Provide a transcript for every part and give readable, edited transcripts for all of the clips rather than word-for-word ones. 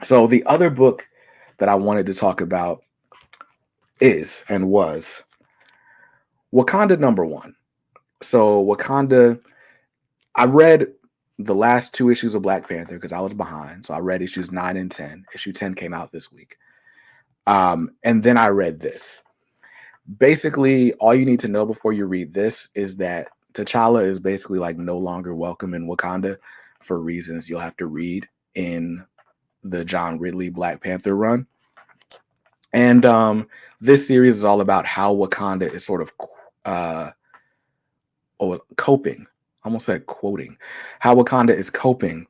So the other book that I wanted to talk about is and was Wakanda number one. So Wakanda, I read the last two issues of Black Panther because I was behind. So I read issues 9 and 10. Issue 10 came out this week. And then I read this. Basically, all you need to know before you read this is that T'Challa is basically like no longer welcome in Wakanda for reasons you'll have to read in the John Ridley Black Panther run. And this series is all about how Wakanda is sort of coping. I almost said quoting. How Wakanda is coping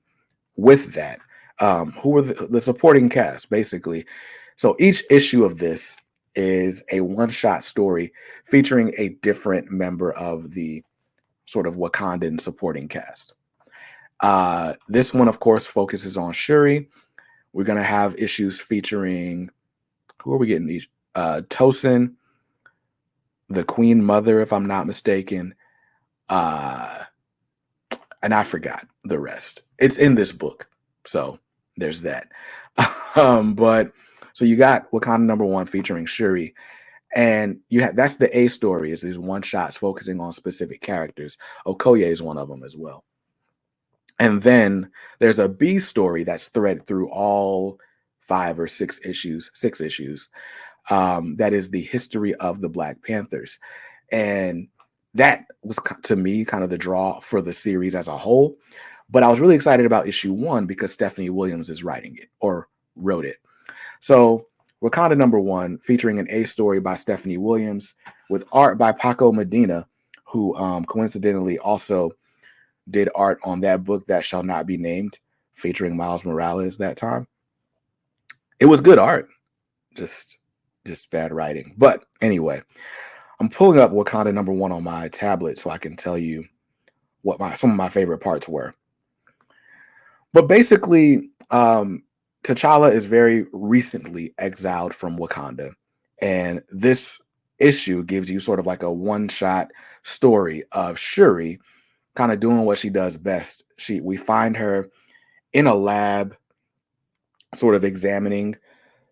with that. Who are the supporting cast, basically. So each issue of this is a one-shot story featuring a different member of the sort of Wakandan supporting cast. This one, of course, focuses on Shuri. We're going to have issues featuring, who are we getting these? Tosin, the Queen Mother, if I'm not mistaken. And I forgot the rest. It's in this book. So there's that. But so you got Wakanda number one featuring Shuri. And that's the A story, is these one shots focusing on specific characters. Okoye is one of them as well. And then there's a B story that's threaded through all 6 issues. That is the history of the Black Panthers. And that was, to me, kind of the draw for the series as a whole. But I was really excited about issue 1 because Stephanie Williams is writing it, or wrote it. So Wakanda number one, featuring an A story by Stephanie Williams with art by Paco Medina, who coincidentally also did art on that book that shall not be named, featuring Miles Morales that time. It was good art, just bad writing. But anyway, I'm pulling up Wakanda number one on my tablet so I can tell you what some of my favorite parts were. But basically, T'Challa is very recently exiled from Wakanda. And this issue gives you sort of like a one-shot story of Shuri kind of doing what she does best. We find her in a lab, sort of examining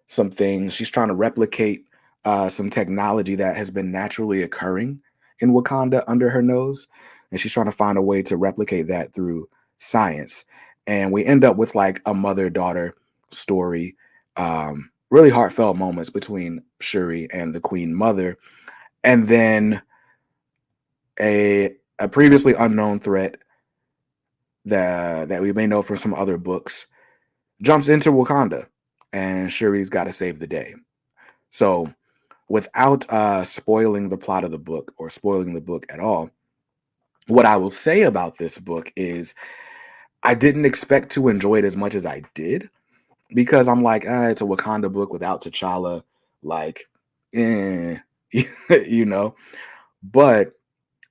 some things. She's trying to replicate some technology that has been naturally occurring in Wakanda under her nose. And she's trying to find a way to replicate that through science. And we end up with like a mother-daughter story, really heartfelt moments between Shuri and the Queen Mother. And then a previously unknown threat that we may know from some other books jumps into Wakanda, and Shuri's got to save the day. So without spoiling the plot of the book or spoiling the book at all, what I will say about this book is I didn't expect to enjoy it as much as I did, because I'm like, it's a Wakanda book without T'Challa, like, you know. But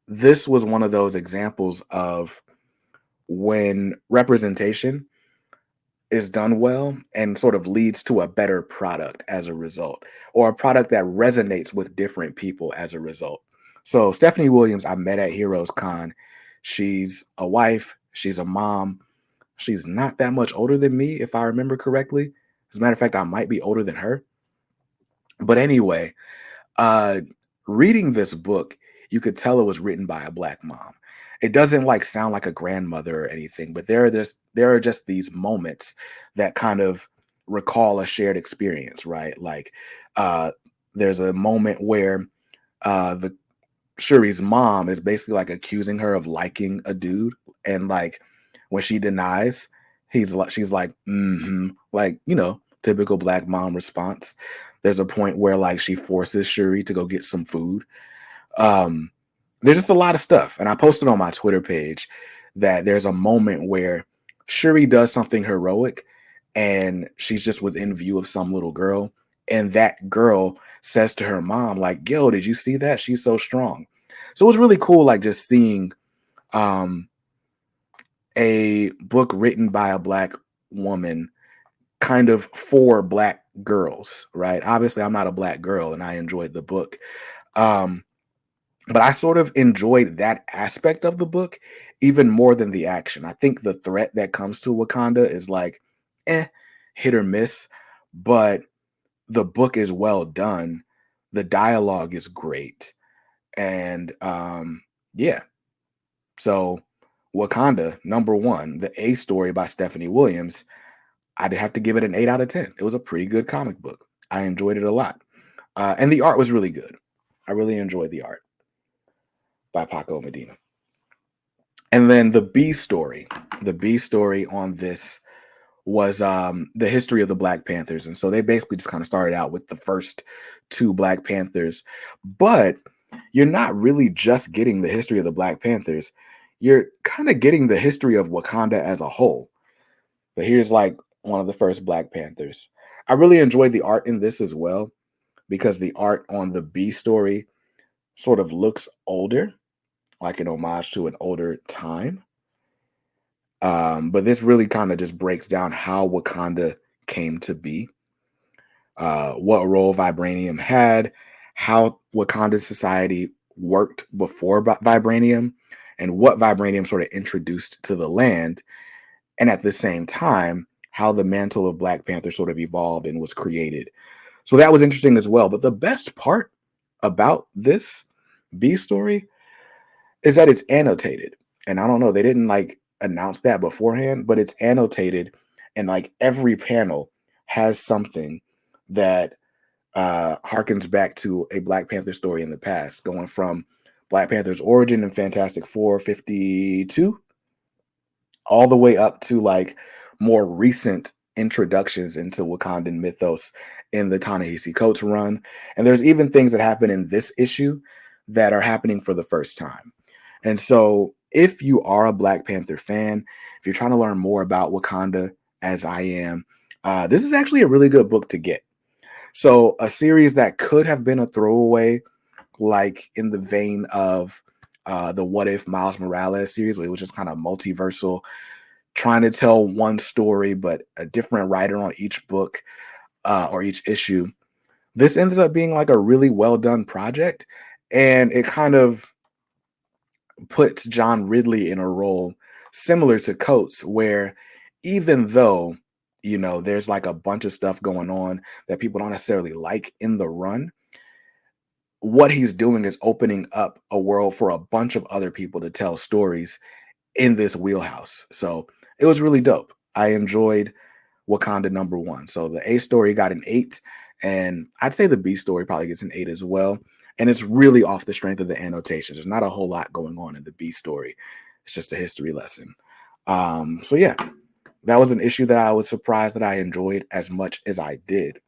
this was one of those examples of when representation is done well and sort of leads to a better product as a result, or a product that resonates with different people as a result. So Stephanie Williams, I met at Heroes Con. She's a wife. She's a mom. She's not that much older than me, if I remember correctly. As a matter of fact, I might be older than her. But anyway, reading this book, you could tell it was written by a Black mom. It doesn't like sound like a grandmother or anything, but there are just these moments that kind of recall a shared experience, right? Like there's a moment where the Shuri's mom is basically like accusing her of liking a dude, and like when she denies, she's like, like, typical Black mom response. There's a point where like she forces Shuri to go get some food. There's just a lot of stuff. And I posted on my Twitter page that there's a moment where Shuri does something heroic and she's just within view of some little girl. And that girl says to her mom, like, yo, did you see that? She's so strong. So it was really cool, like just seeing a book written by a Black woman kind of for Black girls, right? Obviously, I'm not a Black girl and I enjoyed the book. But I sort of enjoyed that aspect of the book even more than the action. I think the threat that comes to Wakanda is like, hit or miss, but the book is well done. The dialogue is great. And yeah, so Wakanda, number one, the A story by Stephanie Williams, I'd have to give it an 8 out of 10. It was a pretty good comic book. I enjoyed it a lot. And the art was really good. I really enjoyed the art by Paco Medina. And then the B story on this was the history of the Black Panthers. And so they basically just kind of started out with the first two Black Panthers. But you're not really just getting the history of the Black Panthers. You're kind of getting the history of Wakanda as a whole. But here's like one of the first Black Panthers. I really enjoyed the art in this as well because the art on the B story sort of looks older, like an homage to an older time. But this really kind of just breaks down how Wakanda came to be, what role vibranium had, how Wakanda society worked before vibranium, and what vibranium sort of introduced to the land. And at the same time, how the mantle of Black Panther sort of evolved and was created. So that was interesting as well. But the best part about this B story is that it's annotated. And I don't know, they didn't like announce that beforehand, but it's annotated. And like every panel has something that harkens back to a Black Panther story in the past, going from Black Panther's origin in Fantastic Four 52 all the way up to like more recent introductions into Wakandan mythos in the Ta-Nehisi Coates run. And there's even things that happen in this issue that are happening for the first time. And so if you are a Black Panther fan, if you're trying to learn more about Wakanda as I am, this is actually a really good book to get. So a series that could have been a throwaway, like in the vein of the What If Miles Morales series, where it was just kind of multiversal, trying to tell one story, but a different writer on each book or each issue. This ends up being like a really well done project. And it kind of puts John Ridley in a role similar to Coates, where even though, you know, there's like a bunch of stuff going on that people don't necessarily like in the run, what he's doing is opening up a world for a bunch of other people to tell stories in this wheelhouse. So it was really dope. I enjoyed Wakanda number one. So the A story got an 8, and I'd say the B story probably gets an 8 as well. And it's really off the strength of the annotations. There's not a whole lot going on in the B story. It's just a history lesson. So yeah, that was an issue that I was surprised that I enjoyed as much as I did.